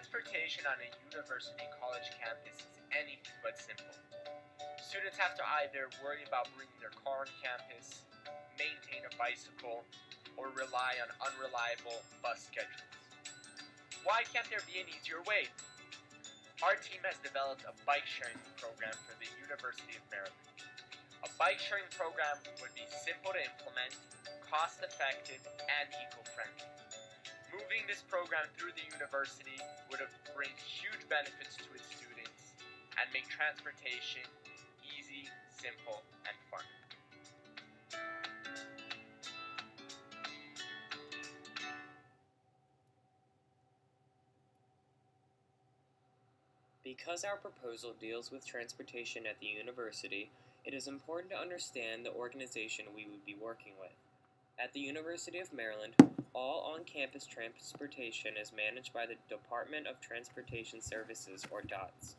Transportation on a university college campus is anything but simple. Students have to either worry about bringing their car on campus, maintain a bicycle, or rely on unreliable bus schedules. Why can't there be an easier way? Our team has developed a bike sharing program for the University of Maryland. A bike sharing program would be simple to implement, cost-effective, and eco-friendly. Moving this program through the university would bring huge benefits to its students and make transportation easy, simple, and fun. Because our proposal deals with transportation at the university, it is important to understand the organization we would be working with. At the University of Maryland, all on-campus transportation is managed by the Department of Transportation Services, or DOTS.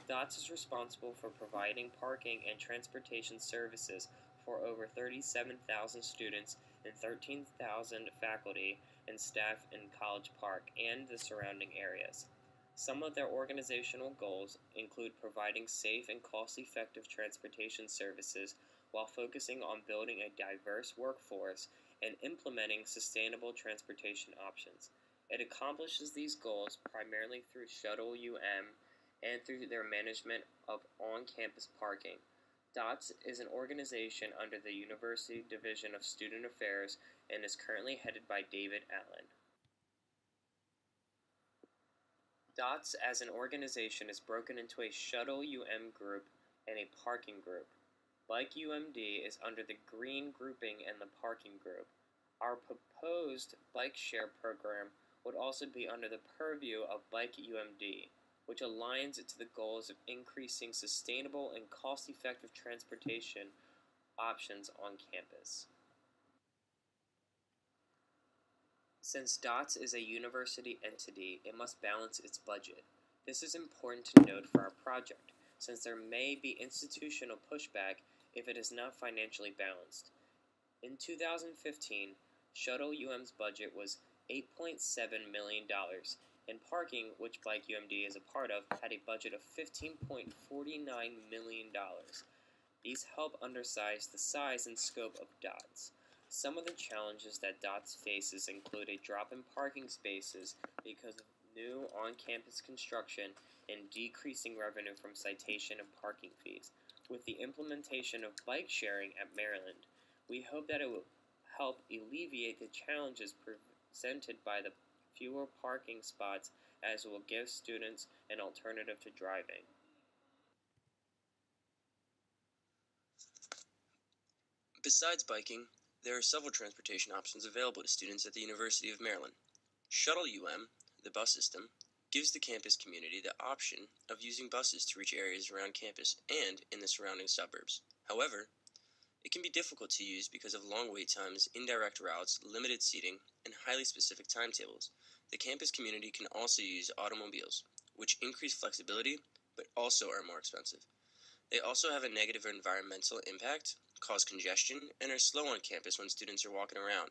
DOTS is responsible for providing parking and transportation services for over 37,000 students and 13,000 faculty and staff in College Park and the surrounding areas. Some of their organizational goals include providing safe and cost-effective transportation services while focusing on building a diverse workforce and implementing sustainable transportation options. It accomplishes these goals primarily through Shuttle UM and through their management of on-campus parking. DOTS is an organization under the University Division of Student Affairs and is currently headed by David Allen. DOTS as an organization is broken into a Shuttle UM group and a parking group. Bike UMD is under the green grouping and the parking group. Our proposed bike share program would also be under the purview of Bike UMD, which aligns it to the goals of increasing sustainable and cost-effective transportation options on campus. Since DOTS is a university entity, it must balance its budget. This is important to note for our project, since there may be institutional pushback if it is not financially balanced. In 2015, Shuttle UM's budget was $8.7 million, and parking, which Bike UMD is a part of, had a budget of $15.49 million. These help undersize the size and scope of DOTS. Some of the challenges that DOTS faces include a drop in parking spaces because of new on-campus construction and decreasing revenue from citation and parking fees. With the implementation of bike sharing at Maryland, we hope that it will help alleviate the challenges presented by the fewer parking spots, as it will give students an alternative to driving. Besides biking, there are several transportation options available to students at the University of Maryland. Shuttle UM, the bus system, gives the campus community the option of using buses to reach areas around campus and in the surrounding suburbs. However, it can be difficult to use because of long wait times, indirect routes, limited seating, and highly specific timetables. The campus community can also use automobiles, which increase flexibility but also are more expensive. They also have a negative environmental impact, cause congestion, and are slow on campus when students are walking around.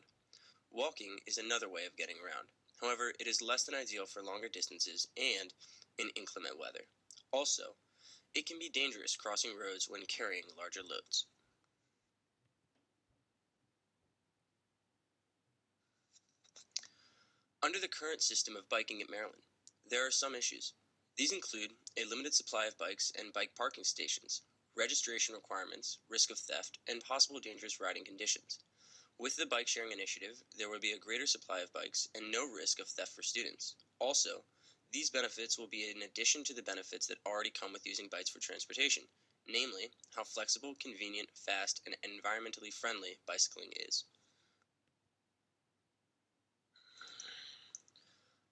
Walking is another way of getting around. However, it is less than ideal for longer distances and in inclement weather. Also, it can be dangerous crossing roads when carrying larger loads. Under the current system of biking at Maryland, there are some issues. These include a limited supply of bikes and bike parking stations, registration requirements, risk of theft, and possible dangerous riding conditions. With the bike sharing initiative, there will be a greater supply of bikes and no risk of theft for students. Also, these benefits will be in addition to the benefits that already come with using bikes for transportation, namely how flexible, convenient, fast, and environmentally friendly bicycling is.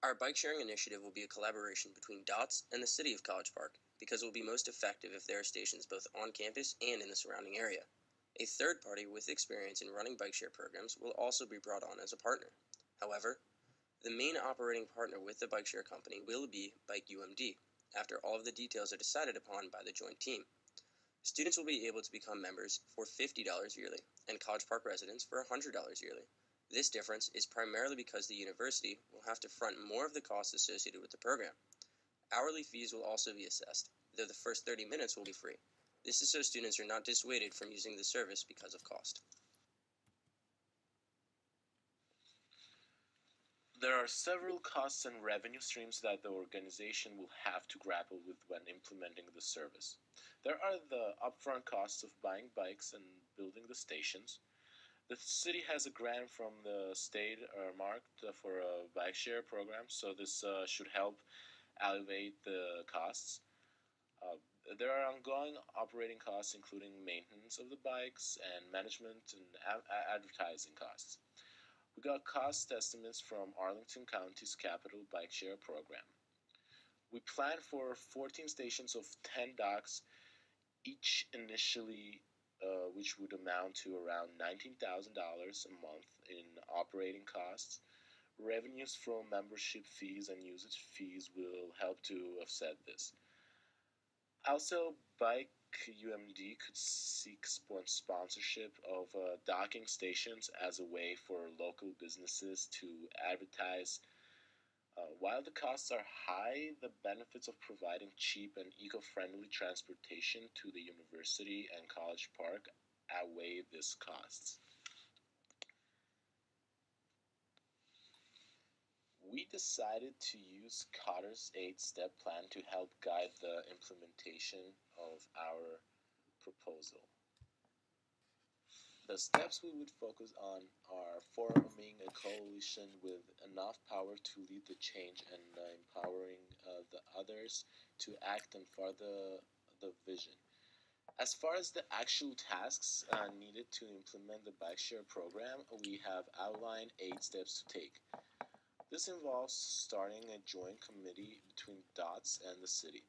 Our bike sharing initiative will be a collaboration between DOTS and the City of College Park because it will be most effective if there are stations both on campus and in the surrounding area. A third party with experience in running bike share programs will also be brought on as a partner. However, the main operating partner with the bike share company will be Bike UMD, after all of the details are decided upon by the joint team. Students will be able to become members for $50 yearly, and College Park residents for $100 yearly. This difference is primarily because the university will have to front more of the costs associated with the program. Hourly fees will also be assessed, though the first 30 minutes will be free. This is so students are not dissuaded from using the service because of cost. There are several costs and revenue streams that the organization will have to grapple with when implementing the service. There are the upfront costs of buying bikes and building the stations. The city has a grant from the state marked for a bike share program, so this should help alleviate the costs. Uh, there are ongoing operating costs, including maintenance of the bikes and management and advertising costs. We got cost estimates from Arlington County's Capital Bike Share Program. We plan for 14 stations of 10 docks each initially, which would amount to around $19,000 a month in operating costs. Revenues from membership fees and usage fees will help to offset this. Also, Bike UMD could seek sponsorship of docking stations as a way for local businesses to advertise. While the costs are high, the benefits of providing cheap and eco-friendly transportation to the university and college park outweigh these costs. We decided to use Cotter's 8-step plan to help guide the implementation of our proposal. The steps we would focus on are forming a coalition with enough power to lead the change and empowering the others to act and further the vision. As far as the actual tasks needed to implement the bike share program, we have outlined 8 steps to take. This involves starting a joint committee between DOTS and the city,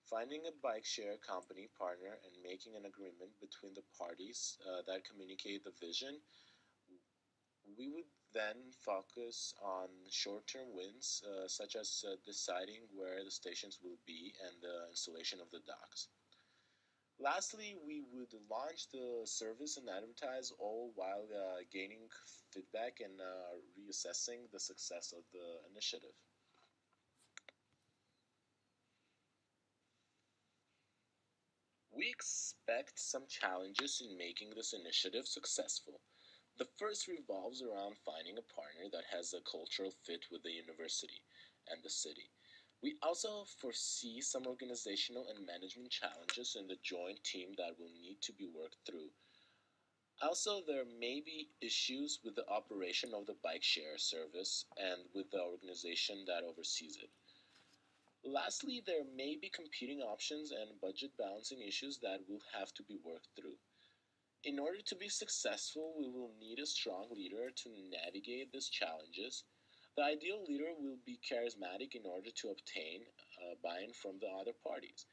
finding a bike share company partner and making an agreement between the parties that communicate the vision. We would then focus on short-term wins, such as deciding where the stations will be and the installation of the docks. Lastly, we would launch the service and advertise, all while gaining feedback and reassessing the success of the initiative. We expect some challenges in making this initiative successful. The first revolves around finding a partner that has a cultural fit with the university and the city. We also foresee some organizational and management challenges in the joint team that will need to be worked through. Also, there may be issues with the operation of the bike share service and with the organization that oversees it. Lastly, there may be competing options and budget balancing issues that will have to be worked through. In order to be successful, we will need a strong leader to navigate these challenges. The ideal leader will be charismatic in order to obtain buy-in from the other parties.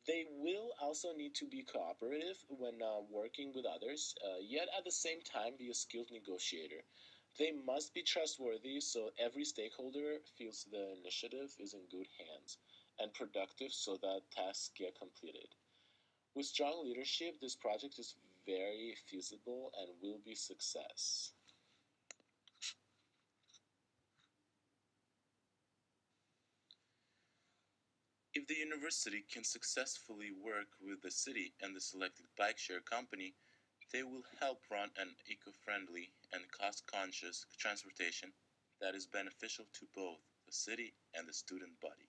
They will also need to be cooperative when working with others, yet at the same time be a skilled negotiator. They must be trustworthy so every stakeholder feels the initiative is in good hands and productive so that tasks get completed. With strong leadership, this project is very feasible and will be a success. If the university can successfully work with the city and the selected bike share company, they will help run an eco-friendly and cost-conscious transportation that is beneficial to both the city and the student body.